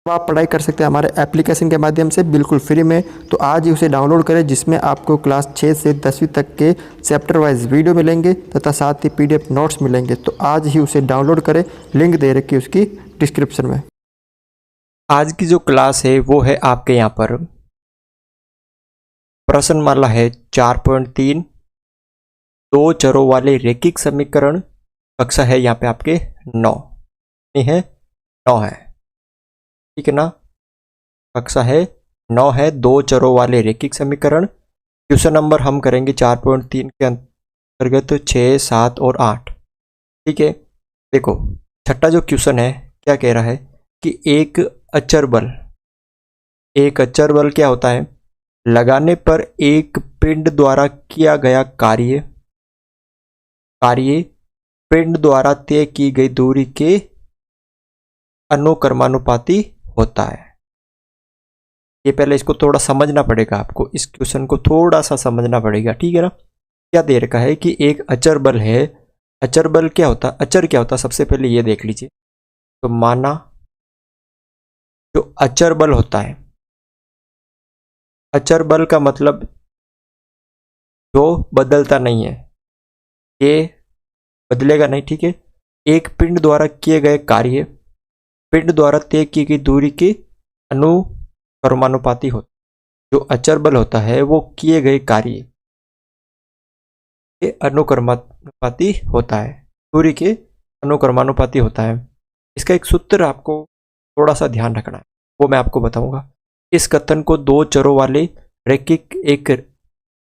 तो आप पढ़ाई कर सकते हैं हमारे एप्लीकेशन के माध्यम से बिल्कुल फ्री में। तो आज ही उसे डाउनलोड करें, जिसमें आपको क्लास 6 से 10वीं तक के चैप्टर वाइज वीडियो मिलेंगे तथा साथ ही पीडीएफ नोट्स मिलेंगे। तो आज ही उसे डाउनलोड करें, लिंक दे रखी है उसकी डिस्क्रिप्शन में। आज की जो क्लास है वो है आपके यहाँ पर प्रश्नमाला है 4.3 दो चरों वाले रैखिक समीकरण। कक्षा है यहाँ पे आपके 9 है 9 है, ठीक है ना। कक्षा है 9 है, दो चरों वाले रैखिक समीकरण। क्वेश्चन नंबर हम करेंगे 4.3 के अंतर्गत 6, 7 और 8, ठीक है। देखो छठा जो क्वेश्चन है क्या कह रहा है कि एक अचर बल क्या होता है, लगाने पर एक पिंड द्वारा किया गया कार्य पिंड द्वारा तय की गई दूरी के अनुक्रमानुपाती होता है। ये पहले इसको थोड़ा समझना पड़ेगा, आपको इस क्वेश्चन को थोड़ा सा समझना पड़ेगा, ठीक है ना। क्या दे रखा है कि एक अचर बल है। अचर बल क्या होता है, अचर क्या होता है, सबसे पहले ये देख लीजिए। तो माना जो अचर बल होता है, अचर बल का मतलब जो बदलता नहीं है, ये बदलेगा नहीं, ठीक है। एक पिंड द्वारा किए गए कार्य पिंड द्वारा तय की गई दूरी के अनुक्रमानुपाती होता है। जो अचर बल होता है वो किए गए कार्य के अनुक्रमानुपाती होता है, दूरी के अनुक्रमानुपाती होता है। इसका एक सूत्र आपको थोड़ा सा ध्यान रखना है, वो मैं आपको बताऊंगा। इस कथन को दो चरों वाले रैखिक एक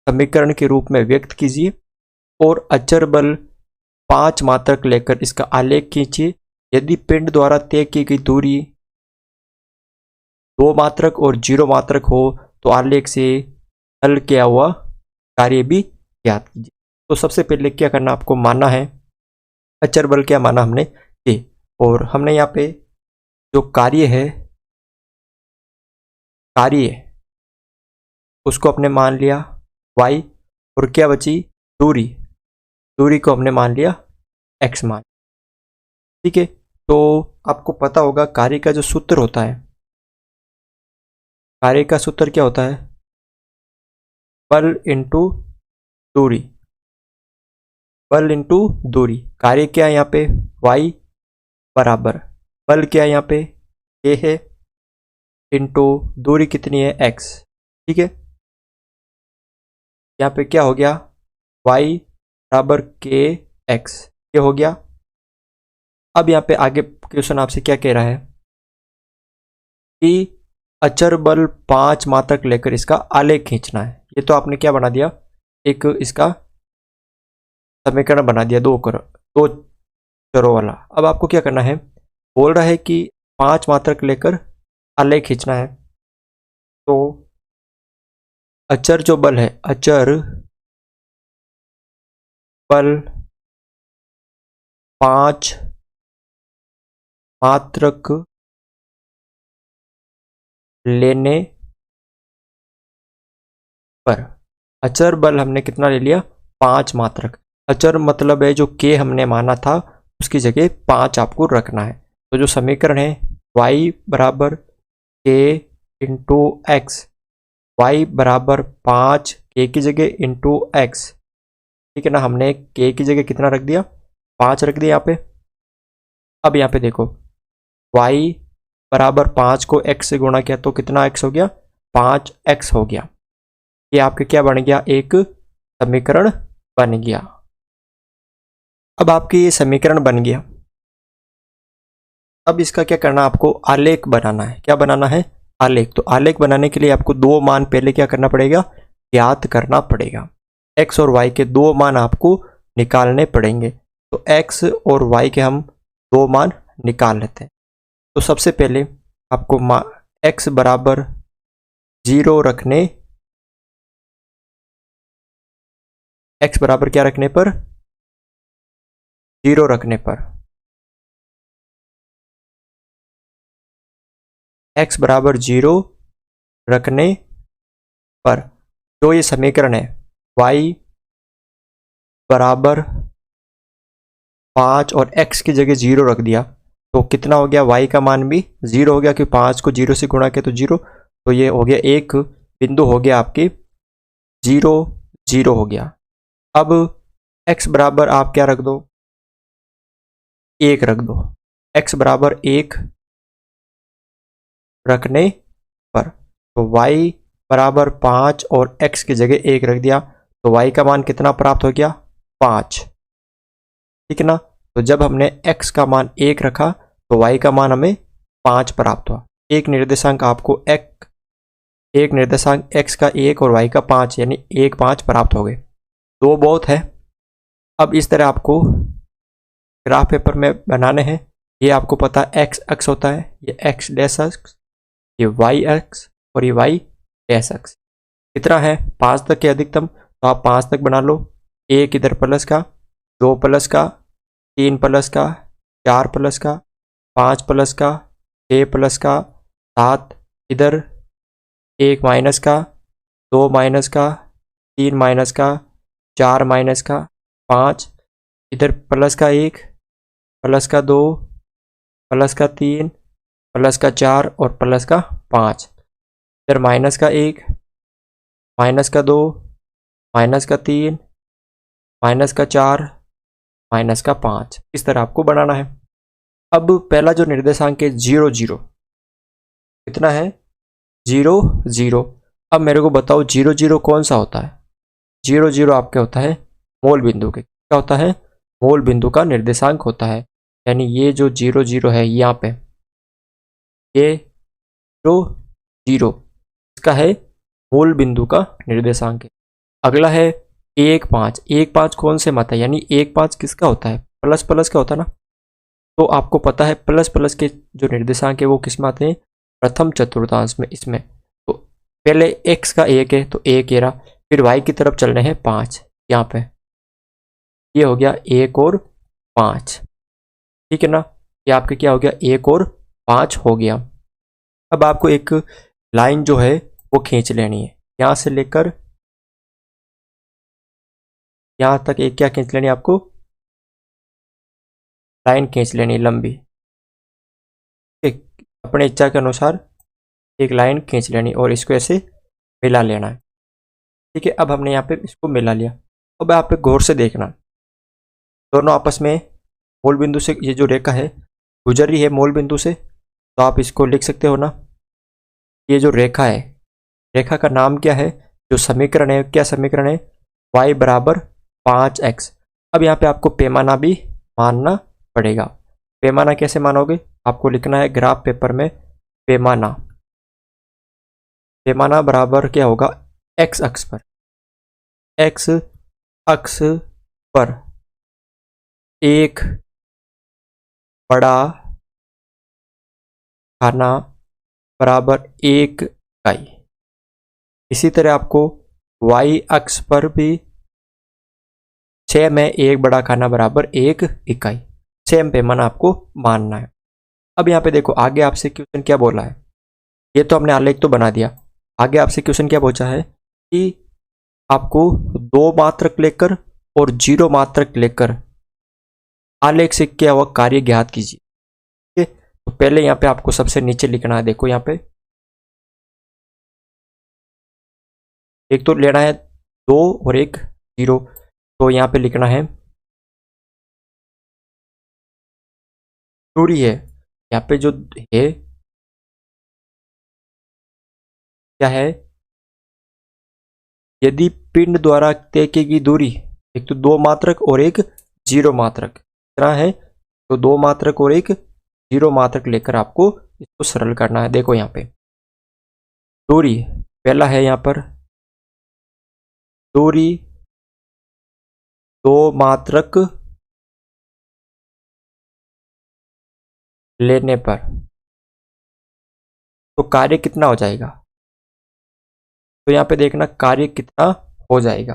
समीकरण के रूप में व्यक्त कीजिए और अचर बल 5 मात्रक लेकर इसका आलेख खींचिए। यदि पिंड द्वारा तय की गई दूरी 2 मात्रक और 0 मात्रक हो तो आलेख से हल किया हुआ कार्य भी ज्ञात कीजिए। तो सबसे पहले क्या करना, आपको मानना है अचर बल क्या माना हमने ए, और हमने यहाँ पे जो कार्य उसको हमने मान लिया y, और क्या बची दूरी को हमने मान लिया x मान, ठीक है। तो आपको पता होगा कार्य का जो सूत्र होता है, कार्य का सूत्र क्या होता है, बल इंटू दूरी। कार्य क्या है यहाँ पे y बराबर बल क्या है यहाँ पे a है इंटू दूरी कितनी है x, ठीक है। यहाँ पे क्या हो गया y बराबर k x, ये हो गया। अब यहाँ पे आगे क्वेश्चन आपसे क्या कह रहा है कि अचर बल 5 मात्रक लेकर इसका आलेख खींचना है। ये तो आपने क्या बना दिया, एक इसका समीकरण बना दिया दो चरों वाला। अब आपको क्या करना है, बोल रहा है कि 5 मात्रक लेकर आलेख खींचना है। तो अचर जो बल है, अचर बल 5 मात्रक लेने पर, अचर बल हमने कितना ले लिया 5 मात्रक। अचर मतलब है जो k हमने माना था उसकी जगह 5 आपको रखना है। तो जो समीकरण है y बराबर k इंटू एक्स, वाई बराबर 5 k की जगह इंटू एक्स, ठीक है ना। हमने k की जगह कितना रख दिया 5 रख दिया यहाँ पे। अब यहाँ पे देखो y बराबर 5 को x से गुणा किया तो कितना x हो गया 5x हो गया। ये आपके क्या बन गया, एक समीकरण बन गया। अब आपके ये समीकरण बन गया, अब इसका क्या करना, आपको आलेख बनाना है। क्या बनाना है, आलेख। तो आलेख बनाने के लिए आपको दो मान पहले क्या करना पड़ेगा, ज्ञात करना पड़ेगा। x और y के दो मान आपको निकालने पड़ेंगे। तो x और y के हम दो मान निकाल लेते हैं। तो सबसे पहले आपको x बराबर 0 रखने, x बराबर क्या रखने पर 0 रखने पर, x बराबर 0 रखने पर जो ये समीकरण है y बराबर 5 और x की जगह 0 रख दिया, तो कितना हो गया, y का मान भी 0 हो गया, क्योंकि 5 को 0 से गुणा किया तो 0, तो ये हो गया एक बिंदु हो गया आपके 0 0 हो गया। अब x बराबर आप क्या रख दो, 1 रख दो। x बराबर 1 रखने पर तो y बराबर 5 और x की जगह 1 रख दिया, तो y का मान कितना प्राप्त हो गया, 5। ठीक है ना। तो जब हमने x का मान 1 रखा तो y का मान हमें 5 प्राप्त हुआ। एक निर्देशांक आपको एक निर्देशांक x का 1 और y का 5 यानी 1 5 प्राप्त हो गए। दो बहुत है। अब इस तरह आपको ग्राफ पेपर में बनाने हैं। ये आपको पता है x अक्ष होता है, ये x डैश अक्ष, ये y अक्ष और ये y डैश अक्ष। कितना है 5 तक के अधिकतम, तो आप 5 तक बना लो। 1 इधर प्लस का, 2 प्लस का, 3 प्लस का, 4 प्लस का, 5 प्लस का, 6 प्लस का, 7 इधर, 1 माइनस का, 2 माइनस का, 3 माइनस का, 4 माइनस का, 5 इधर प्लस का 1, प्लस का 2, प्लस का 3, प्लस का 4 और प्लस का 5, इधर माइनस का 1, माइनस का 2, माइनस का 3, माइनस का 4, माइनस का 5। इस तरह आपको बनाना है। अब पहला जो निर्देशांक है 0 0, कितना है 0 0। अब मेरे को बताओ 0 0 कौन सा होता है। 0 0 आपके होता है मूल बिंदु के, क्या होता है, मूल बिंदु का निर्देशांक होता है। यानी ये जो 0 0 है यहाँ पे, ये 0 0 इसका है मूल बिंदु का निर्देशांक है। अगला है 1 5। 1 5 कौन से मत है, यानी 1 5 किसका होता है, प्लस प्लस का होता है ना। तो आपको पता है प्लस प्लस के जो निर्देशांक है वो किस में आते हैं, प्रथम चतुर्थांश में। इसमें तो पहले x का 1 है तो 1 ये रहा, फिर y की तरफ चलने हैं 5, यहाँ पे ये हो गया 1 और 5। ठीक है ना, ये आपके क्या हो गया 1 और 5 हो गया। अब आपको एक लाइन जो है वो खींच लेनी है, यहाँ से लेकर यहाँ तक एक क्या खींच लेनी है आपको, लाइन खींच लेनी है लंबी। अपने इच्छा के अनुसार एक लाइन खींच लेनी और इसको ऐसे मिला लेना है। ठीक है, अब हमने यहाँ पे इसको मिला लिया। अब यहाँ पे गौर से देखना, दोनों आपस में मूल बिंदु से ये जो रेखा है गुजर रही है मूल बिंदु से, तो आप इसको लिख सकते हो ना। ये जो रेखा है, रेखा का नाम क्या है, जो समीकरण है, क्या समीकरण है, y बराबर 5x। अब यहाँ पे आपको पैमाना भी मानना पड़ेगा। पैमाना कैसे मानोगे, आपको लिखना है ग्राफ पेपर में पैमाना। पैमाना बराबर क्या होगा, x अक्ष पर, x अक्ष पर एक बड़ा खाना बराबर 1 इकाई। इसी तरह आपको y अक्ष पर भी 6 में एक बड़ा खाना बराबर 1 इकाई, सेम पैमाना आपको मानना है। अब यहाँ पे देखो आगे आपसे क्वेश्चन क्या बोला है, ये तो हमने आलेख तो बना दिया। आगे आपसे क्वेश्चन क्या पूछा है कि आपको 2 मात्रक लेकर और 0 मात्रक लेकर आलेख से क्या हुआ कार्य ज्ञात कीजिए। ठीक है, तो पहले यहाँ पे आपको सबसे नीचे लिखना है, देखो यहाँ पे एक तो लेना है 2 और एक 0, तो यहाँ पे लिखना है दूरी है, यहाँ पे जो है क्या है, यदि पिंड द्वारा तय की गई दूरी, एक तो 2 मात्रक और एक 0 मात्रक, कितना है, तो 2 मात्रक और एक 0 मात्रक लेकर आपको इसको सरल करना है। देखो यहाँ पे दूरी पहला है, यहाँ पर दूरी 2 मात्रक लेने पर तो कार्य कितना हो जाएगा, तो यहाँ पे देखना कार्य कितना हो जाएगा,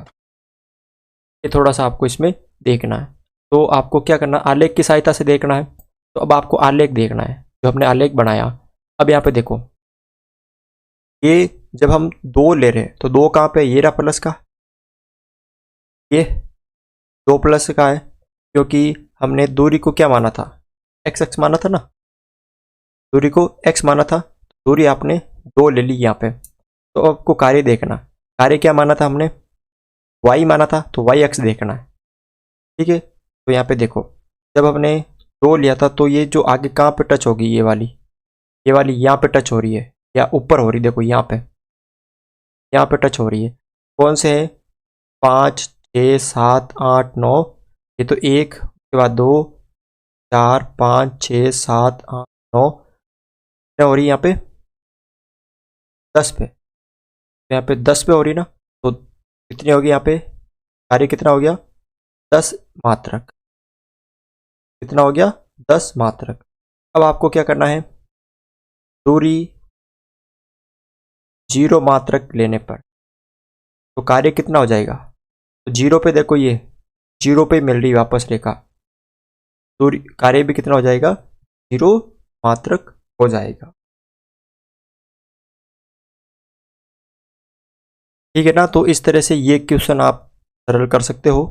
ये थोड़ा सा आपको इसमें देखना है। तो आपको क्या करना, आलेख की सहायता से देखना है। तो अब आपको आलेख देखना है, जो हमने आलेख बनाया। अब यहाँ पे देखो, ये जब हम 2 ले रहे हैं तो 2 कहाँ पे, ये रहा प्लस का, ये 2 प्लस का है, क्योंकि हमने दूरी को क्या माना था, x माना था ना, दूरी को x माना था, दूरी आपने 2 ले ली यहाँ पे। तो आपको कार्य देखना, कार्य क्या माना था हमने, y माना था, तो y अक्ष देखना है। ठीक है, तो यहाँ पे देखो, जब हमने 2 लिया था तो ये जो आगे कहाँ पे टच होगी, ये वाली यहाँ पे टच हो रही है या ऊपर हो रही, देखो यहाँ पे टच हो रही है। कौन से है, 5 6 7 8 9, ये तो 1 के बाद 2 4 5 6 7 8 9, क्या हो रही है यहाँ पे 10 पे, तो यहाँ पे 10 पे हो रही ना, तो कितनी होगी यहाँ पे, कार्य कितना हो गया 10 मात्रक, कितना हो गया 10 मात्रक। अब आपको क्या करना है, दूरी 0 मात्रक लेने पर तो कार्य कितना हो जाएगा, तो 0 पे देखो, ये 0 पे मिल रही वापस रेखा, दूरी कार्य भी कितना हो जाएगा 0 मात्रक हो जाएगा। ठीक है ना, तो इस तरह से ये क्वेश्चन आप सरल कर सकते हो,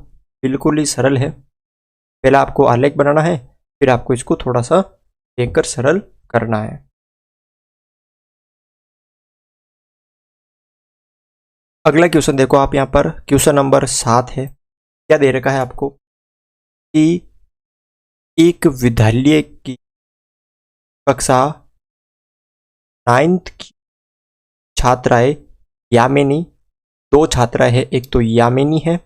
बिल्कुल ही सरल है। पहले आपको आलेख बनाना है, फिर आपको इसको थोड़ा सा देखकर सरल करना है। अगला क्वेश्चन देखो आप, यहाँ पर क्वेश्चन नंबर 7 है। क्या दे रखा है आपको कि एक विद्यालय की कक्षा 9th की छात्राएं यामिनी, 2 छात्राएं हैं, एक तो यामिनी है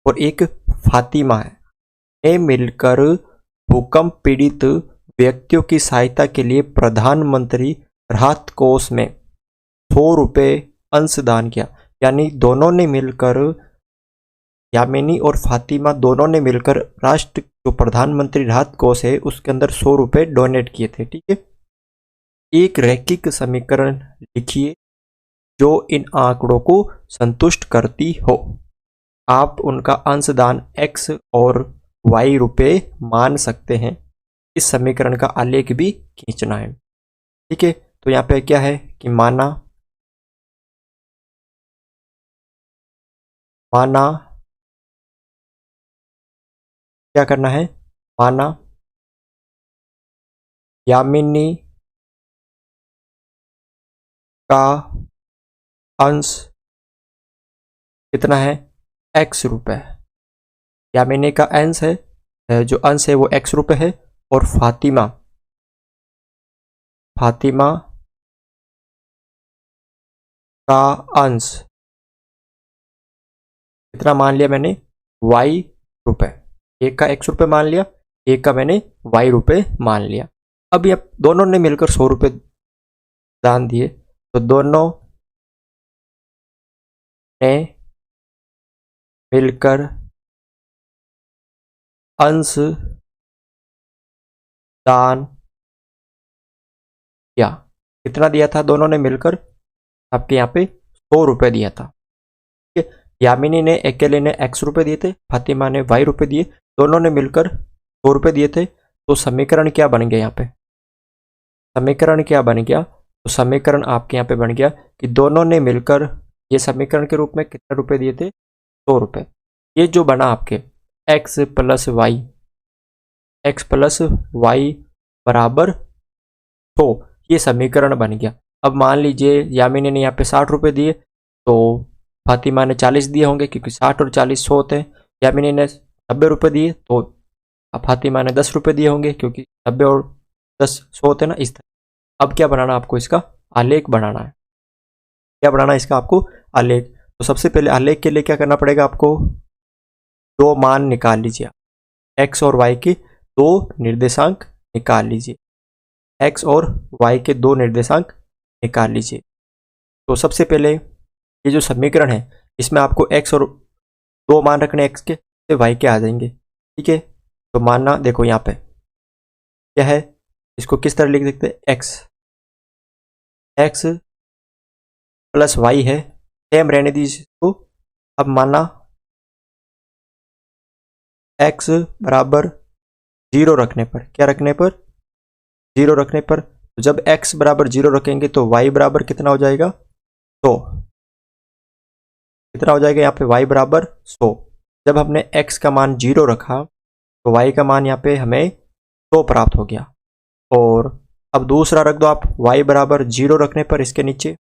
और एक फातिमा है, ने मिलकर भूकंप पीड़ित व्यक्तियों की सहायता के लिए प्रधानमंत्री राहत कोष में 100 रुपये अंशदान किया। यानी दोनों ने मिलकर, यामिनी और फातिमा दोनों ने मिलकर राष्ट्र जो प्रधानमंत्री राहत कोष है उसके अंदर 100 रुपये डोनेट किए थे। ठीक है, एक रैखिक समीकरण लिखिए जो इन आंकड़ों को संतुष्ट करती हो। आप उनका अंशदान x और y रुपये मान सकते हैं। इस समीकरण का आलेख भी खींचना है। ठीक है, तो यहाँ पे क्या है कि माना क्या करना है, माना यामिनी का अंश कितना है x रुपये, यामिनी का अंश है, जो अंश है वो x रुपये है, और फातिमा का अंश कितना मान लिया मैंने, y रुपये। एक का x रुपये मान लिया, एक का मैंने y रुपये मान लिया। अब ये दोनों ने मिलकर 100 रुपये दान दिए, तो दोनों ने मिलकर अंश दान किया। कितना दिया था, दोनों ने मिलकर आपके यहाँ पे 100 रुपये दिया था। ठीक है, यामिनी ने अकेले ने x रुपये दिए थे, फातिमा ने y रुपये दिए, दोनों ने मिलकर 100 रुपये दिए थे। तो समीकरण क्या बन गया, यहाँ पे समीकरण क्या बन गया, तो समीकरण आपके यहाँ पे बन गया कि दोनों ने मिलकर, ये समीकरण के रूप में कितने रुपए दिए थे, 100 रुपये। ये जो बना आपके x प्लस वाई बराबर 100, ये समीकरण बन गया। अब मान लीजिए यामिनी ने यहाँ पे 60 रुपये दिए, तो फातिमा ने 40 दिए होंगे, क्योंकि 60 और 40 100 होते हैं। यामिनी ने 90 रुपये दिए, तो फातिमा ने 10 रुपये दिए होंगे, क्योंकि 90 और 10 100 होते हैं ना, इस तरह। अब क्या बनाना आपको, इसका आलेख बनाना है। क्या बनाना है इसका आपको, आलेख। तो सबसे पहले आलेख के लिए क्या करना पड़ेगा आपको, 2 मान निकाल लीजिए, x और y के 2 निर्देशांक निकाल लीजिए, x और y के 2 निर्देशांक निकाल लीजिए। तो सबसे पहले ये जो समीकरण है, इसमें आपको x और 2 मान रखने x के, y के आ जाएंगे। ठीक है, तो मानना देखो यहाँ पे क्या है, इसको किस तरह लिख सकते हैं, x प्लस वाई है, सेम रहने दीजिए इसको। अब माना x बराबर 0 रखने पर, क्या रखने पर, 0 रखने पर, तो जब x बराबर 0 रखेंगे तो y बराबर कितना हो जाएगा, 100। कितना हो जाएगा यहाँ पे, y बराबर 100। जब हमने x का मान 0 रखा तो y का मान यहाँ पे हमें 100 प्राप्त हो गया। और अब दूसरा रख दो आप y बराबर 0 रखने पर इसके नीचे,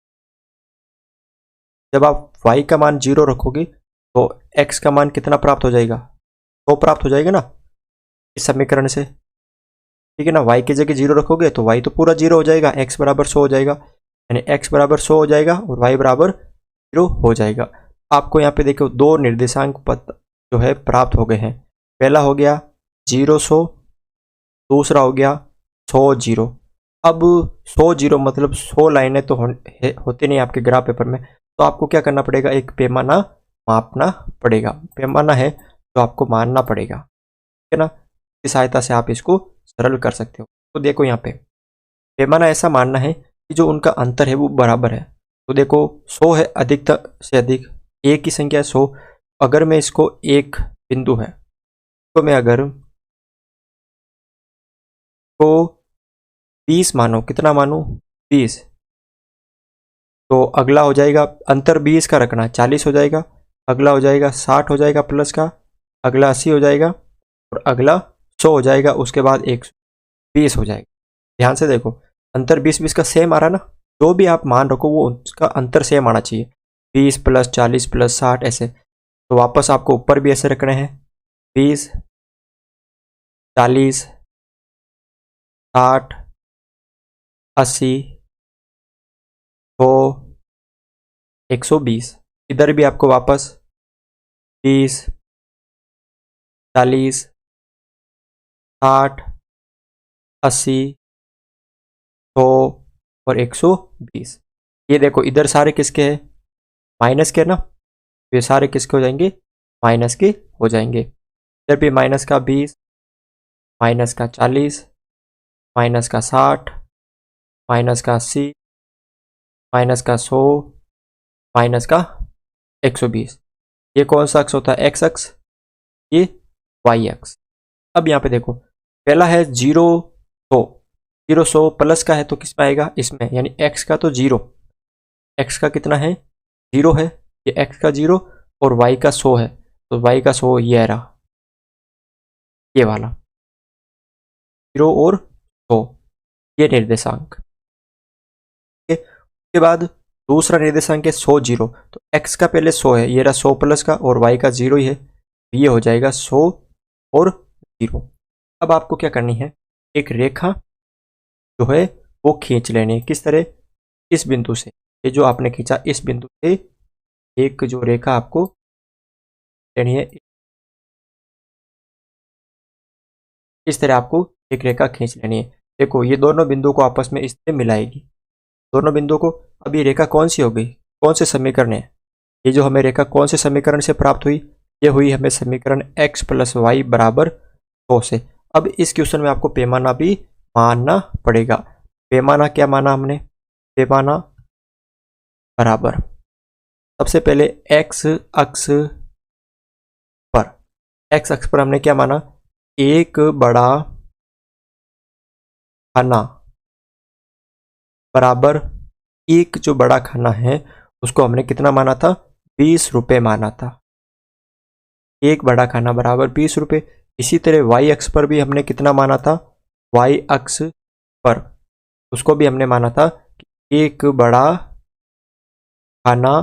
जब आप y का मान 0 रखोगे तो x का मान कितना प्राप्त हो जाएगा, 100 प्राप्त हो जाएगा ना इस समीकरण से, ठीक है ना। y की जगह 0 रखोगे तो y तो पूरा 0 हो जाएगा, x बराबर 100 हो जाएगा, यानी x बराबर 100 हो जाएगा और y बराबर 0 हो जाएगा। आपको यहाँ पे देखो दो निर्देशांक पद जो है प्राप्त हो गए हैं। पहला हो गया 0 100, दूसरा हो गया 100 0। अब 100 0 मतलब 100 लाइनें तो होती नहीं आपके ग्राफ पेपर में, तो आपको क्या करना पड़ेगा, एक पैमाना मापना पड़ेगा। पैमाना है तो आपको मानना पड़ेगा, ठीक है ना। इसकी सहायता से आप इसको सरल कर सकते हो। तो देखो यहाँ पे पैमाना ऐसा मानना है कि जो उनका अंतर है वो बराबर है। तो देखो 100 है अधिकतर से अधिक, एक की संख्या है 100। अगर मैं इसको एक बिंदु है तो मैं अगर को 20 मानो, कितना मानूं 20, तो अगला हो जाएगा अंतर 20 का रखना, 40 हो जाएगा। अगला हो जाएगा 60 हो जाएगा प्लस का, अगला 80 हो जाएगा और अगला 100 हो जाएगा। उसके बाद 120 हो जाएगा। ध्यान से देखो अंतर 20 का सेम आ रहा ना, जो भी आप मान रखो वो उसका अंतर सेम आना चाहिए, 20 प्लस 40 प्लस 60 ऐसे। तो वापस आपको ऊपर भी ऐसे रखने हैं, 20 40 60 80 100 120। इधर भी आपको वापस 20 40 60 80 100 और 120। ये देखो इधर सारे किसके हैं, माइनस के ना, ये सारे किसके हो जाएंगे, माइनस के हो जाएंगे। इधर भी माइनस का 20, माइनस का 40, माइनस का 60, माइनस का 80, माइनस का 100, माइनस का 120। ये कौन सा अक्ष होता है, एक्स अक्ष, ये वाई अक्ष। अब यहाँ पे देखो पहला है 0 100, 0 100 प्लस का है तो किस में आएगा, इसमें, यानी x का तो 0, x का कितना है 0 है, ये x का 0 और y का 100 है, तो y का 100 ये रहा, ये वाला 0 और 100, ये निर्देशांक। उसके बाद दूसरा निर्देशांक है 100 0, तो x का पहले 100 है, ये रहा 100 प्लस का और y का 0 ही है, ये हो जाएगा 100 और 0। अब आपको क्या करनी है, एक रेखा जो है वो खींच लेनी है। किस तरह, इस बिंदु से, ये जो आपने खींचा इस बिंदु से एक जो रेखा आपको लेनी है, इस तरह आपको एक रेखा खींच लेनी है। देखो ये दोनों बिंदु को आपस में इस तरह मिलाएगी, दोनों बिंदु को। अब ये रेखा कौन सी हो गई, कौन से समीकरण है, ये जो हमें रेखा कौन से समीकरण से प्राप्त हुई, ये हुई हमें समीकरण x प्लस वाई बराबर 100 से। अब इस क्वेश्चन में आपको पैमाना भी मानना पड़ेगा। पैमाना क्या माना हमने, पैमाना बराबर सबसे पहले x अक्ष पर, x अक्ष पर हमने क्या माना, एक बड़ा खाना बराबर एक जो बड़ा खाना है उसको हमने कितना माना था, 20 रुपये माना था। एक बड़ा खाना बराबर 20 रुपये। इसी तरह y अक्ष पर भी हमने कितना माना था, y अक्ष पर उसको भी हमने माना था कि एक बड़ा खाना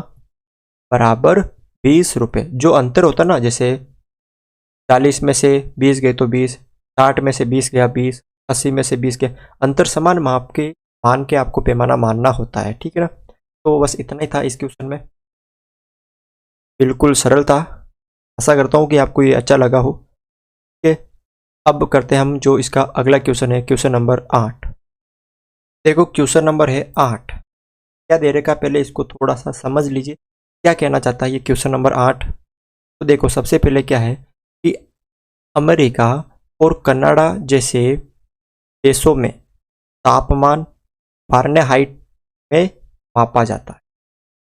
बराबर 20 रुपये। जो अंतर होता ना, जैसे 40 में से 20 गए तो 20, 60 में से 20 गया 20, 80 में से 20 गया, अंतर समान मान के आपको पैमाना मानना होता है, ठीक है ना। तो बस इतना ही था इस क्वेश्चन में, बिल्कुल सरल था। आशा करता हूँ कि आपको ये अच्छा लगा हो। ठीक है, अब करते हैं हम जो इसका अगला क्वेश्चन है, क्वेश्चन नंबर 8। देखो क्वेश्चन नंबर है 8, क्या दे रखा, पहले इसको थोड़ा सा समझ लीजिए क्या कहना चाहता है ये क्वेश्चन नंबर 8। तो देखो सबसे पहले क्या है कि अमेरिका और कनाडा जैसे देशों में तापमान फ़ारेनहाइट में मापा जाता है।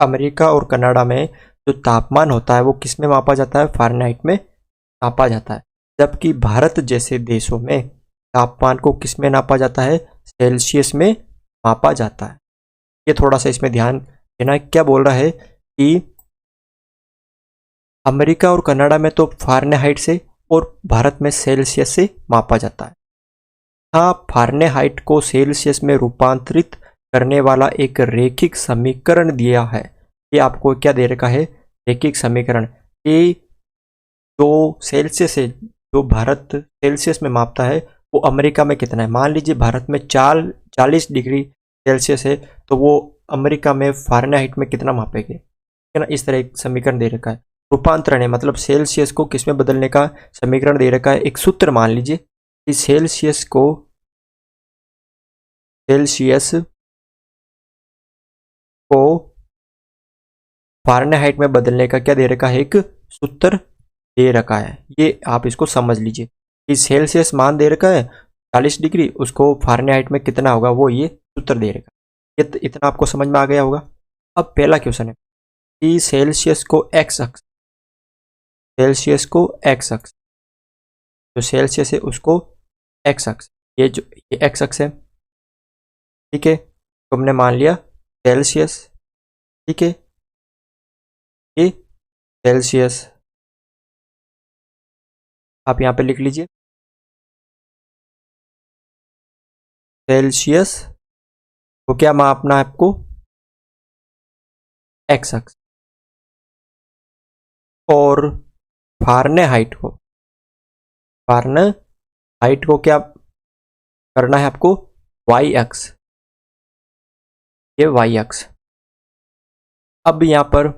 अमेरिका और कनाडा में जो तापमान होता है वो किस में मापा जाता है, फ़ारेनहाइट में नापा जाता है। जबकि भारत जैसे देशों में तापमान को किस में नापा जाता है, सेल्सियस में मापा जाता है। ये थोड़ा सा इसमें ध्यान देना। क्या बोल रहा है कि अमेरिका और कनाडा में तो फ़ारेनहाइट से और भारत में सेल्सियस से मापा जाता है। हाँ, फारेनहाइट को सेल्सियस में रूपांतरित करने वाला एक रैखिक समीकरण दिया है। ये आपको क्या दे रखा है? रैखिक समीकरण। ये जो सेल्सियस है, जो भारत सेल्सियस में मापता है, वो अमेरिका में कितना है? मान लीजिए भारत में 40 डिग्री सेल्सियस है, तो वो अमेरिका में फारेनहाइट में कितना मापेंगे? है ना, इस तरह एक समीकरण दे रखा है। रूपांतरण है मतलब सेल्सियस को किस में बदलने का समीकरण दे रखा है। एक सूत्र मान लीजिए कि सेल्सियस को फारेनहाइट में बदलने का क्या दे रखा है? एक सूत्र दे रखा है। ये आप इसको समझ लीजिए कि सेल्सियस मान दे रखा है 40 डिग्री, उसको फारेनहाइट में कितना होगा वो ये सूत्र दे रखा है। ये इतना आपको समझ में आ गया होगा। अब पहला क्वेश्चन है कि सेल्सियस को एक्स अक्ष, जो सेल्सियस है उसको एक्स अक्ष, ये एक्स अक्ष है, ठीक है। तो हमने मान लिया सेल्सियस, ठीक है, ये सेल्सियस आप यहाँ पे लिख लीजिए। सेल्सियस को क्या मापना है आपको? एक्स अक्ष। और फारेनहाइट को क्या करना है आपको? वाई अक्ष, ये वाई अक्ष। अब यहाँ पर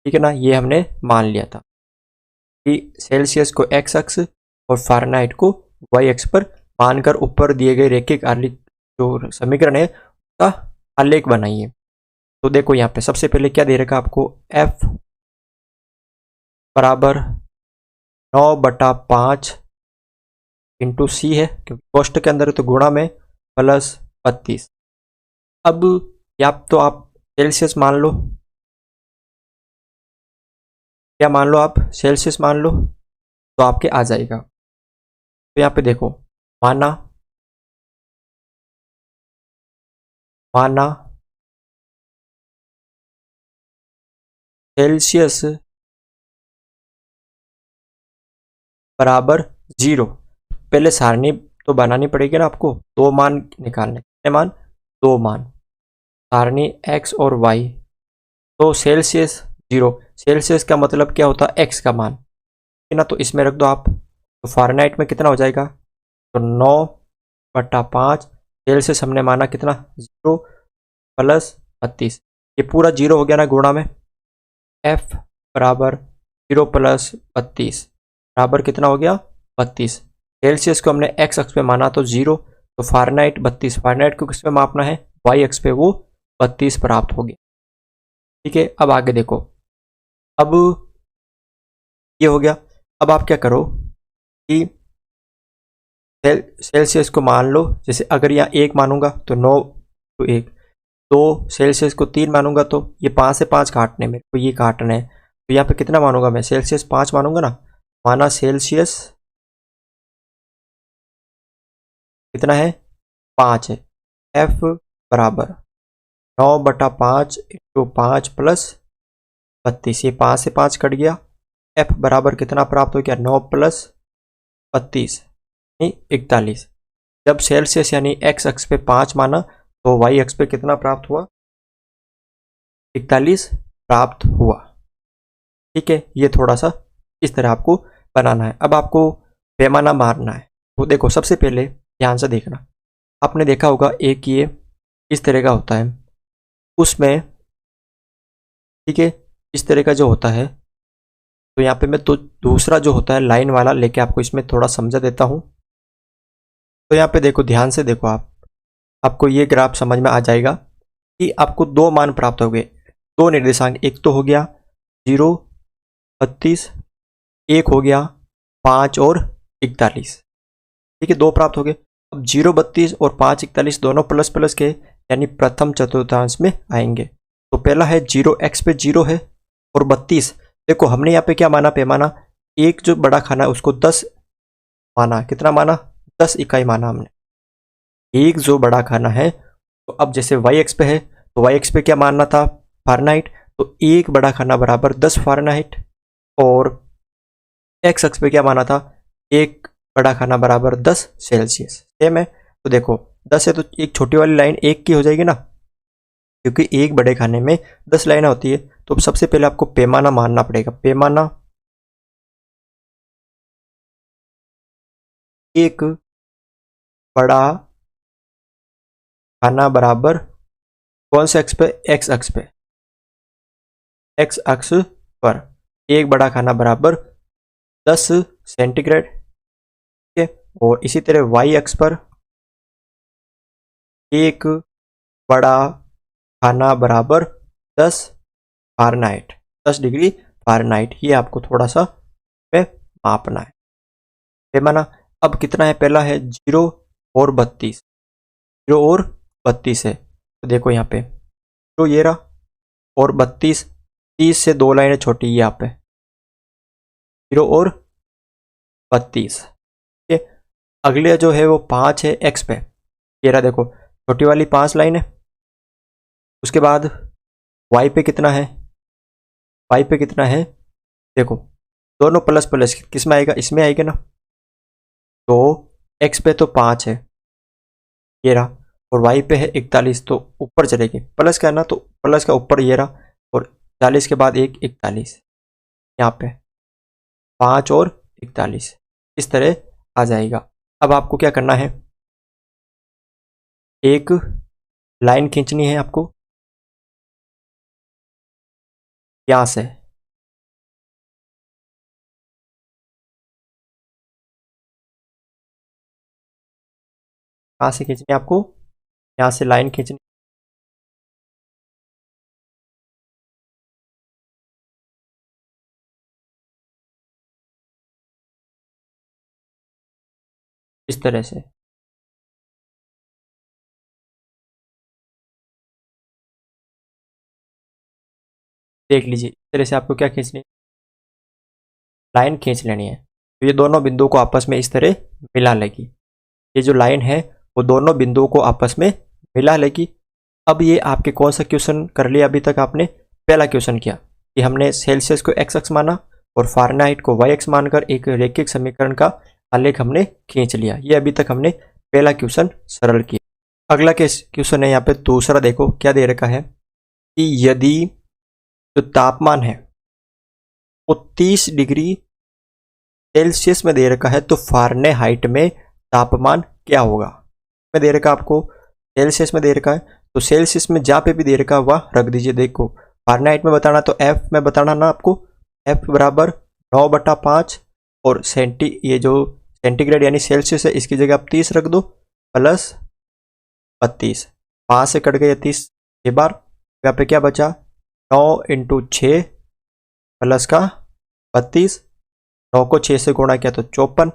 ठीक है ना, ये हमने मान लिया था कि सेल्सियस को एक्स अक्ष और फारेनहाइट को वाई अक्ष पर मानकर ऊपर दिए गए रैखिक आलेख जो समीकरण है उसका आलेख बनाइए। तो देखो यहाँ पे सबसे पहले क्या दे रखा आपको? F बराबर 9/5 इंटू सी है, क्योंकि कोष्टक के अंदर है तो गुणा में प्लस 32। अब या तो आप सेल्सियस मान लो, क्या मान लो आप? सेल्सियस मान लो, तो आपके आ जाएगा। तो यहाँ पे देखो, माना सेल्सियस बराबर 0। पहले सारणी तो बनानी पड़ेगी ना आपको, दो मान निकालने। कितने मान? दो मान, सारणी x और y। तो सेल्सियस 0, सेल्सियस का मतलब क्या होता है? x का मान, है ना। तो इसमें रख दो आप, तो फारेनहाइट में कितना हो जाएगा? तो 9/5 सेल्सियस हमने माना कितना? 0 प्लस 32। ये पूरा 0 हो गया ना गुणा में। F बराबर 0 प्लस 32 बराबर कितना हो गया? 32। सेल्सियस को हमने एक्स अक्ष पे माना तो 0, तो फारेनहाइट 32। फारेनहाइट को किस में मापना है? वाई अक्ष पे, वो 32 प्राप्त हो गया, ठीक है। अब आगे देखो, अब ये हो गया। अब आप क्या करो कि सेल्सियस को मान लो, जैसे अगर यहाँ 1 मानूंगा तो 9 तो 1, 2 सेल्सियस को 3 मानूंगा तो ये 5 से 5 काटने में, तो ये काटना है। तो यहाँ पे कितना मानूंगा मैं? सेल्सियस 5 मानूंगा ना। माना सेल्सियस कितना है? 5 है। F बराबर 9/5 इंटू 5 प्लस 32। ये 5 से 5 कट गया। F बराबर कितना प्राप्त हो गया? 9 प्लस 32 यानी 41। जब सेल्सियस यानी x अक्ष पे 5 माना तो y अक्ष पे कितना प्राप्त हुआ? 41 प्राप्त हुआ, ठीक है। ये थोड़ा सा इस तरह आपको बनाना है। अब आपको पैमाना मारना है। तो देखो सबसे पहले ध्यान से देखना, आपने देखा होगा एक ये इस तरह का होता है, उसमें ठीक है इस तरह का जो होता है। तो यहाँ पे मैं तो दूसरा जो होता है लाइन वाला लेके आपको इसमें थोड़ा समझा देता हूँ। तो यहाँ पे देखो, ध्यान से देखो, आपको ये ग्राफ समझ में आ जाएगा कि आपको दो मान प्राप्त हो गए, दो निर्देशांक। एक तो हो गया 0 32, एक हो गया 5 और 41, ठीक है, दो प्राप्त हो गए। अब 0 32 और 5 41 दोनों प्लस प्लस के यानी प्रथम चतुर्थांश में आएंगे। तो पहला है 0, x पे 0 है और 32। देखो हमने यहाँ पे क्या माना? पैमाना एक जो बड़ा खाना है उसको 10 माना। कितना माना? 10 इकाई माना हमने। एक जो बड़ा खाना है, तो अब जैसे y एक्स पे है तो y एक्स पे क्या मानना था? फारेनहाइट। तो एक बड़ा खाना बराबर 10 फारेनहाइट और एक्स अक्ष पे क्या माना था, एक बड़ा खाना बराबर 10 सेल्सियस, सेम है। तो देखो 10 है तो एक छोटी वाली लाइन एक की हो जाएगी ना, क्योंकि एक बड़े खाने में 10 लाइनें होती है। तो सबसे पहले आपको पैमाना मानना पड़ेगा, पैमाना एक बड़ा खाना बराबर कौन से अक्ष पे, एक्स अक्ष पे, एक्स अक्ष पर एक बड़ा खाना बराबर 10 सेंटीग्रेड, ठीक है। और इसी तरह वाई अक्ष पर एक बड़ा खाना बराबर 10 फ़ारेनहाइट, 10 डिग्री फ़ारेनहाइट। ये आपको थोड़ा सा पे मापना है पैमाना। अब कितना है, पहला है 0 और 32, 0 और 32 है। तो देखो यहाँ पे 0 ये रहा और 32, 30 से 2 लाइनें छोटी, ये यहाँ पे 0 और 32, ठीक है। अगले जो है वो 5 है एक्स पे, ये रहा देखो छोटी वाली 5 लाइन है। उसके बाद वाई पे कितना है, वाई पे कितना है, देखो दोनों प्लस प्लस किस में आएगा, इसमें आएगा ना। तो एक्स पे तो 5 है, ये रहा, और वाई पे है 41, तो ऊपर चलेंगे, प्लस का है ना तो प्लस का ऊपर ये रहा, और 40 के बाद 41, यहाँ पे 5 और 41, इस तरह आ जाएगा। अब आपको क्या करना है, एक लाइन खींचनी है आपको यहाँ से, कहाँ से खींचनी है आपको, यहाँ से लाइन खींचनी, इस तरह से। देख लीजिए इस तरह से आपको क्या खींचनी है, लाइन खींच लेनी है। तो ये दोनों बिंदुओं को आपस में इस तरह मिला लेगी, ये जो लाइन है वो दोनों बिंदुओं को आपस में मिला लेगी। अब ये आपके कौन सा क्वेश्चन कर लिया, अभी तक आपने पहला क्वेश्चन किया कि हमने सेल्सियस को एक्स अक्ष माना और फ़ारेनहाइट को वाई अक्ष मानकर एक रैखिक समीकरण का आलेख हमने खींच लिया। ये अभी तक हमने पहला क्वेश्चन सरल किया। अगला क्वेश्चन है यहाँ पे दूसरा, देखो क्या दे रखा है कि यदि जो तापमान है वो 30 डिग्री सेल्सियस में दे रखा है तो फ़ारेनहाइट में तापमान क्या होगा। में दे रखा आपको सेल्सियस में दे रखा है, तो सेल्सियस में जहाँ पे भी दे रखा है वह रख दीजिए। देखो फ़ारेनहाइट में बताना तो एफ में बताना ना आपको, एफ बराबर 9/5, और ये जो सेंटीग्रेड यानी सेल्सियस है इसकी जगह आप 30 रख दो, प्लस 32, 5 से कट गए 30 6 बार, यहाँ पे क्या बचा 9 × 6 प्लस का 32, 9 को 6 से गुणा किया तो 54,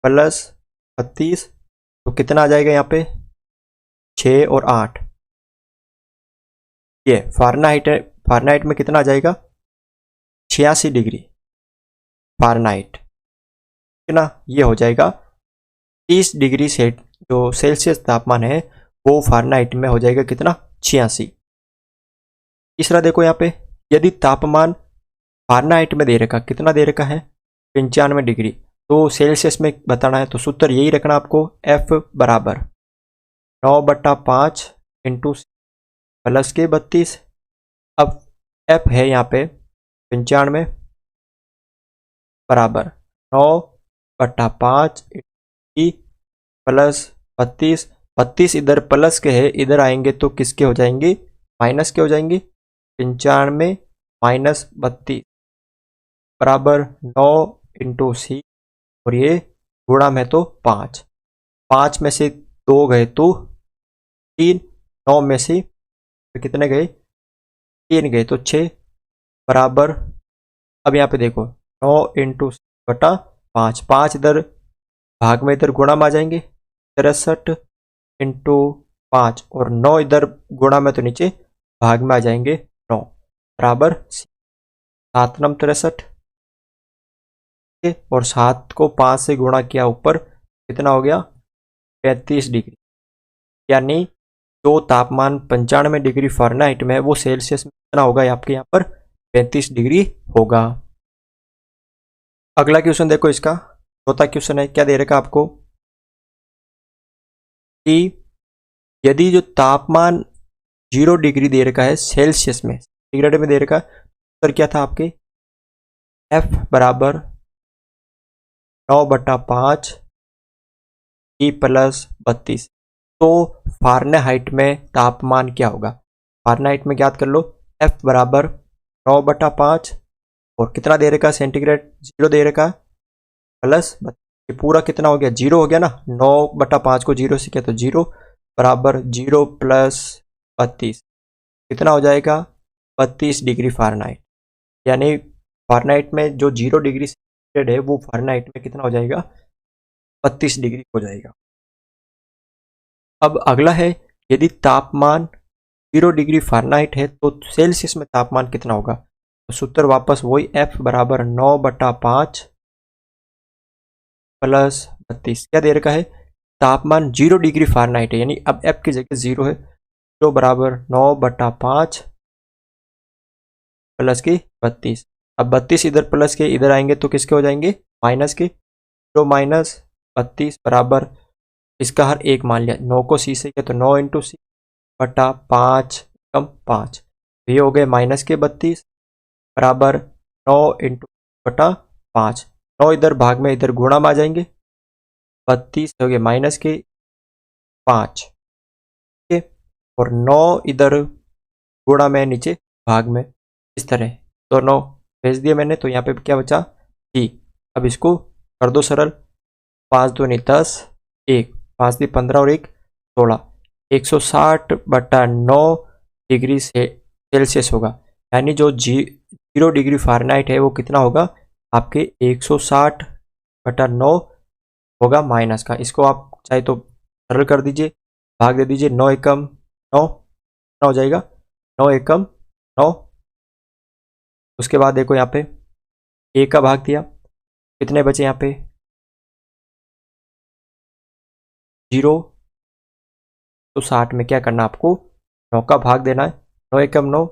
प्लस 32, तो कितना आ जाएगा यहाँ पे 6 और 8, ये फ़ारेनहाइट है। फ़ारेनहाइट में कितना आ जाएगा 86 डिग्री फ़ारेनहाइट, है ना। ये हो जाएगा 30 डिग्री से जो सेल्सियस तापमान है वो फ़ारेनहाइट में हो जाएगा कितना 86। तीसरा देखो यहाँ पे, यदि तापमान फ़ारेनहाइट में दे रखा, कितना दे रखा है 95 डिग्री, तो सेल्सियस में बताना है तो सूत्र यही रखना आपको, एफ बराबर 9/5 इंटू प्लस के 32। अब एफ है यहाँ पे 95 बराबर 9/5 प्लस 32, 32 इधर प्लस के है, इधर आएंगे तो किसके हो जाएंगे माइनस के हो जाएंगे, 95 माइनस 32 बराबर 9 × सी, और ये गुणा में तो 5, 5 में से 2 गए तो 3, 9 में से कितने गए 3 गए तो 6 बराबर। अब यहाँ पे देखो 9 × 5, 5 इधर भाग में इधर गुणा में आ जाएंगे 63 × 5, और 9 इधर गुणा में तो नीचे भाग में आ जाएंगे 9 बराबर 7 × 63, और 7 को 5 से गुणा किया ऊपर कितना हो गया 35 डिग्री, यानी जो तापमान 95 डिग्री फ़ारेनहाइट में है वो सेल्सियस में कितना होगा आपके यहाँ पर 35 डिग्री होगा। अगला क्वेश्चन देखो, इसका चौथा क्वेश्चन है, क्या दे रखा आपको कि यदि जो तापमान 0 डिग्री दे रखा है सेल्सियस में, सेंटीग्रेड में दे रखा है, उत्तर क्या था आपके F बराबर 9/5 E प्लस 32। तो फारेनहाइट में तापमान क्या होगा, फारेनहाइट में याद कर लो, F बराबर 9/5 और कितना दे रखा सेंटीग्रेड 0 दे रखा प्लस 32। ये पूरा कितना हो गया 0 हो गया ना, 9/5 को 0 से किया तो 0 बराबर 0 प्लस 32 कितना हो जाएगा 32 डिग्री फारेनहाइट। यानी फारेनहाइट में जो 0 डिग्री सेंटीग्रेड है वो फारेनहाइट में कितना हो जाएगा 32 डिग्री हो जाएगा। अब अगला है, यदि तापमान 0 डिग्री फारेनहाइट है तो सेल्सियस में तापमान कितना होगा। तो सूत्र वापस वही F बराबर 9/5 प्लस 32। क्या दे रखा है, तापमान 0 डिग्री फारेनहाइट है, यानी अब F की जगह 0 है, 0 बराबर 9/5 प्लस की 32। अब 32 इधर प्लस के इधर आएंगे तो किसके हो जाएंगे माइनस के, 0 माइनस 32 बराबर इसका हर एक मान लिया, 9 को C से किया तो 9 इंटू सी बटा 5 कम 5, ये हो गए माइनस के 32 बराबर 9 इंटू बटा 5। 9 इधर भाग में इधर गुणा में आ जाएंगे, 32 हो गए माइनस के 5, ठीक है, और 9 इधर गुणा में नीचे भाग में, इस तरह दोनों भेज दिए मैंने। तो यहाँ पे क्या बचा जी, अब इसको कर दो सरल, 5 दूनी 10, 1 5 दी 15 और 1 16, 160/9 डिग्री से सेल्सियस होगा। यानी जो 0 डिग्री फारेनहाइट है वो कितना होगा आपके 160/9 होगा माइनस का। इसको आप चाहे तो सरल कर दीजिए, भाग दे दीजिए, 9 एकम 9 हो जाएगा, 9 एकम 9। उसके बाद देखो यहाँ पे 1 का भाग दिया, कितने बचे यहाँ पे 0, तो 60 में क्या करना आपको 9 का भाग देना है, 9 एकम 9,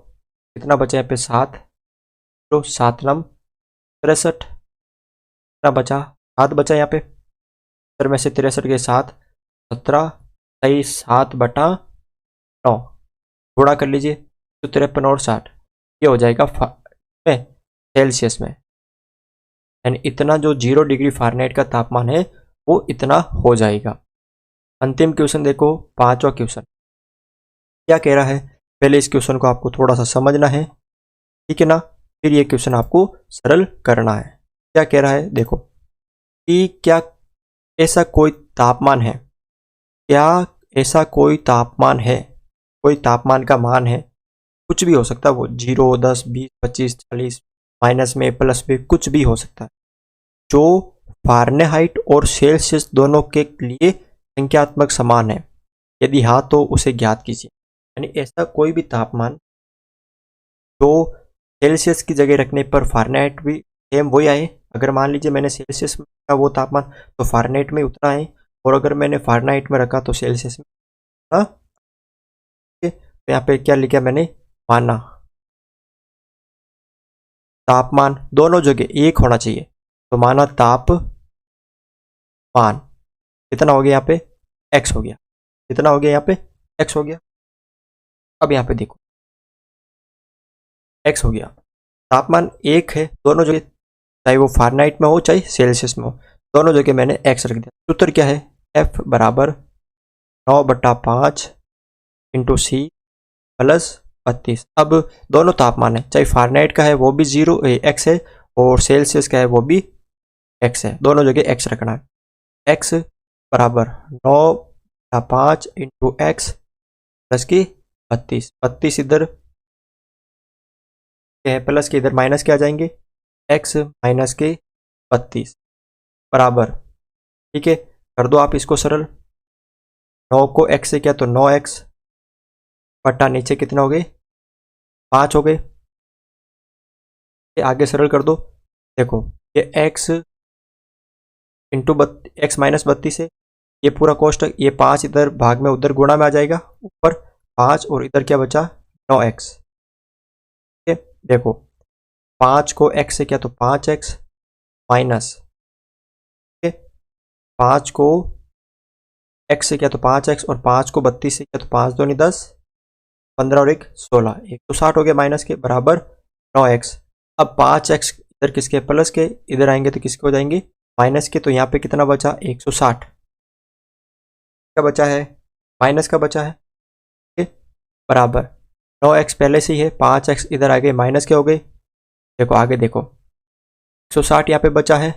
कितना बचा यहाँ पे 7, तो 7 नम 63, कितना बचा 7 बचा यहाँ पे, 70 में से 63 के 7 17, सही 7/9 गुणा कर लीजिए, तो 53 और 60 ये हो जाएगा सेल्सियस में, यानी इतना जो 0 डिग्री फारेनहाइट का तापमान है वो इतना हो जाएगा। अंतिम क्वेश्चन देखो, पांचवा क्वेश्चन क्या कह रहा है, पहले इस क्वेश्चन को आपको थोड़ा सा समझना है, ठीक है ना, फिर ये क्वेश्चन आपको सरल करना है। क्या कह रहा है देखो कि क्या ऐसा कोई तापमान है, क्या ऐसा कोई तापमान है, कोई तापमान का मान है, कुछ भी हो सकता है वो 0 10 20 25 40 माइनस में प्लस में कुछ भी हो सकता है, जो फारेनहाइट और सेल्सियस दोनों के लिए संख्यात्मक समान है, यदि हाँ तो उसे ज्ञात कीजिए। यानी ऐसा कोई भी तापमान जो सेल्सियस की जगह रखने पर फारेनहाइट भी सेम वही आए, अगर मान लीजिए मैंने सेल्सियस का वो तापमान तो फारेनहाइट में उतना है, और अगर मैंने फारेनहाइट में रखा तो सेल्सियस में, हाँ ठीक है। तो यहाँ पे क्या लिखा मैंने, माना तापमान दोनों जगह एक होना चाहिए, तो माना तापमान कितना हो गया यहाँ पे x हो गया, कितना हो गया यहाँ पे x हो गया। अब यहाँ पे देखो x हो गया, तापमान एक है दोनों जगह, चाहे वो फारेनहाइट में हो चाहे सेल्सियस में हो, दोनों जगह मैंने x रख दिया। सूत्र क्या है, F बराबर 9/5 इंटू सी प्लस 32। अब दोनों तापमान है, चाहे फारेनहाइट का है वो भी 0 x है और सेल्सियस का है वो भी x है, दोनों जगह x रखना है। x बराबर 9/5 इंटू एक्स प्लस की 32, 32 इधर है प्लस के इधर माइनस के आ जाएंगे, x माइनस के 32 बराबर, ठीक है, कर दो आप इसको सरल, 9 को x से किया तो 9x बटा नीचे कितना हो गए 5 हो गए, आगे सरल कर दो, देखो ये x इंटू एक्स माइनस 32 है, ये पूरा कोष्टक, ये 5 इधर भाग में उधर गुणा में आ जाएगा, ऊपर 5 और इधर क्या बचा 9x, ठीक है। देखो 5 को x से किया तो 5x माइनस 5 को x से किया तो 5x और 5 को 32 से किया तो 5 दूनी 10, 15 और 1 16, 160 हो गया माइनस के बराबर 9x। अब 5x इधर किसके प्लस के, इधर आएंगे तो किसके हो जाएंगे माइनस के, तो यहाँ पे कितना बचा 160, क्या बचा है माइनस का बचा है, ठीक है, बराबर 9x पहले से ही है, 5x इधर आ गए माइनस के हो गए। देखो आगे देखो 160 यहाँ पे बचा है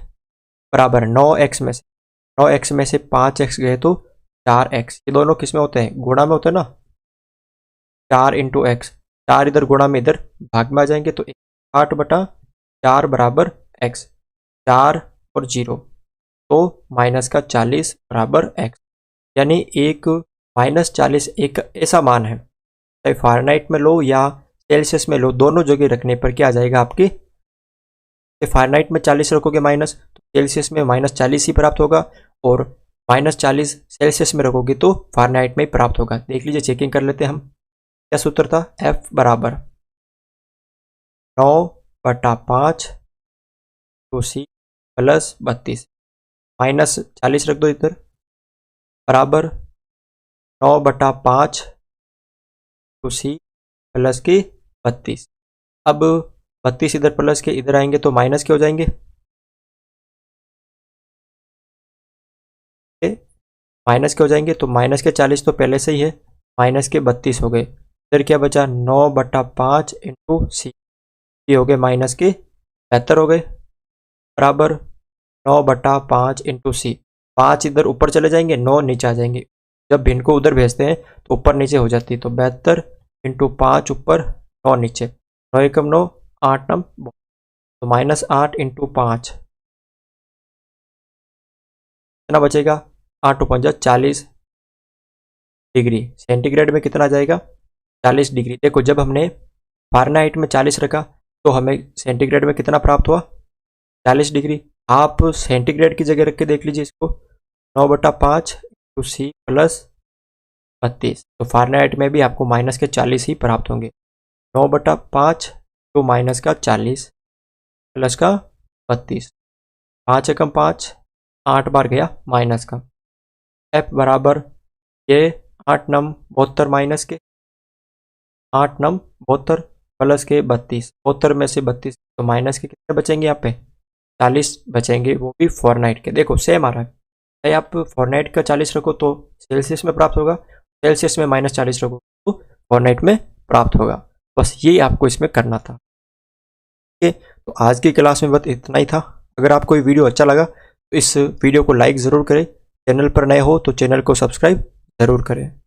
बराबर 9x में से 5x गए तो 4x, ये दोनों किस में होते हैं गुणा में होते हैं ना, 4 इंटू एक्स, 4 इधर गुणा में इधर भाग में आ जाएंगे तो 8/4 बराबर x, 4 और 0 तो माइनस का 40 बराबर x। यानी एक -40 एक ऐसा मान है, चाहे फारेनहाइट में लो या सेल्सियस में लो, दोनों जगह रखने पर क्या आ जाएगा आपके, फारेनहाइट में 40 रखोगे माइनस तो सेल्सियस में -40 ही प्राप्त होगा, और -40 सेल्सियस में रखोगे तो फारेनहाइट में ही प्राप्त होगा। देख लीजिए, चेकिंग कर लेते हैं हम। क्या सूत्र था, F बराबर 9/5 2C प्लस 32, -40 रख दो इधर बराबर 9/5 2C प्लस की 32। अब 32 इधर प्लस के इधर आएंगे तो माइनस के हो जाएंगे, माइनस के हो जाएंगे तो माइनस के 40 तो पहले से ही है, माइनस के 32 हो गए। इधर क्या बचा 9/5 इंटू सी, ये हो गए माइनस के 72 हो गए बराबर 9/5 इंटू सी। 5 इधर ऊपर चले जाएंगे, 9 नीचे आ जाएंगे, जब भिन्न को उधर भेजते हैं तो ऊपर नीचे हो जाती है, तो 72 इंटू 5 ऊपर 9 नीचे, 9 एकम 9 8 नम, तो -8 इंटू 5 कितना बचेगा, 8 × 5 40 डिग्री, सेंटीग्रेड में कितना जाएगा 40 डिग्री। देखो जब हमने फारेनहाइट में 40 रखा तो हमें सेंटीग्रेड में कितना प्राप्त हुआ 40 डिग्री। आप सेंटीग्रेड की जगह रख के देख लीजिए इसको, 9/5 इंटू सी प्लस 32, तो फारेनहाइट में भी आपको माइनस के 40 ही प्राप्त होंगे। 9/5 तो माइनस का 40 प्लस का 32, 5 एकम 5 8 बार गया माइनस का। F बराबर ये 8 नम 72 माइनस के 8 नम 72 प्लस के 32, 72 में से 32 तो माइनस के कितने बचेंगे यहाँ पे 40 बचेंगे, वो भी फारेनहाइट के। देखो सेम आ रहा है, चाहे आप फारेनहाइट का 40 रखो तो सेल्सियस में प्राप्त होगा, सेल्सियस में -40 रखो तो फारेनहाइट में प्राप्त होगा। बस यही आपको इसमें करना था। ठीक है, तो आज की क्लास में बस इतना ही था। अगर आपको ये वीडियो अच्छा लगा तो इस वीडियो को लाइक ज़रूर करें, चैनल पर नए हो तो चैनल को सब्सक्राइब ज़रूर करें।